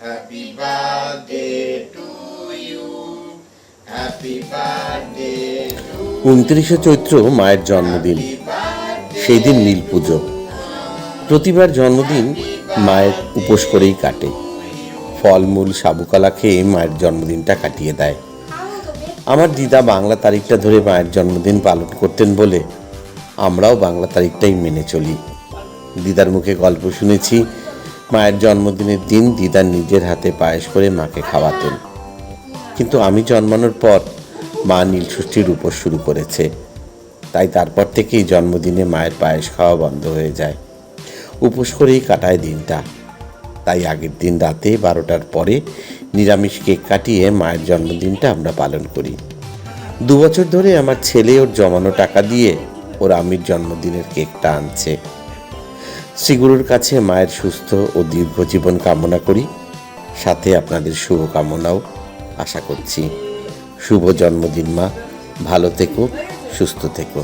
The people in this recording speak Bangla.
Happy birthday to you. Happy birthday to you. 29শে চৈত্র মায়ের জন্মদিন। সেই দিন নীল পুজো। প্রতিবার জন্মদিন মায়ের উপোস করেই কাটে। ফলমূল সাবুকলা খেয়ে মায়ের জন্মদিনটা কাটিয়ে দেয়। আমার দিদা বাংলা তারিখটা ধরে মায়ের জন্মদিন পালন করতেন বলে আমরাও বাংলা তারিখটাই মেনে চলি। দিদার মুখে গল্প শুনেছি, মায়ের জন্মদিনের দিন দিদা নিজের হাতে পায়েস করে মাকে খাওয়াতেন। কিন্তু আমি জন্মানোর পর মা নীলষষ্ঠীর উপোস শুরু করেছে, তাই তারপর থেকেই জন্মদিনে মায়ের পায়েস খাওয়া বন্ধ হয়ে যায়। উপোস করেই কাটায় দিনটা। তাই আগের দিন রাতে 12টার পরে নিরামিষ কেক কাটিয়ে মায়ের জন্মদিনটা আমরা পালন করি। 2 বছর ধরে আমার ছেলে ওর জমানো টাকা দিয়ে ওর আমির জন্মদিনের কেকটা আনছে। শ্রীগুরুর কাছে মায়ের সুস্থ ও দীর্ঘ জীবন কামনা করি, সাথে আপনাদের শুভকামনাও আশা করছি। শুভ জন্মদিন মা, ভালো থেকো, সুস্থ থেকো।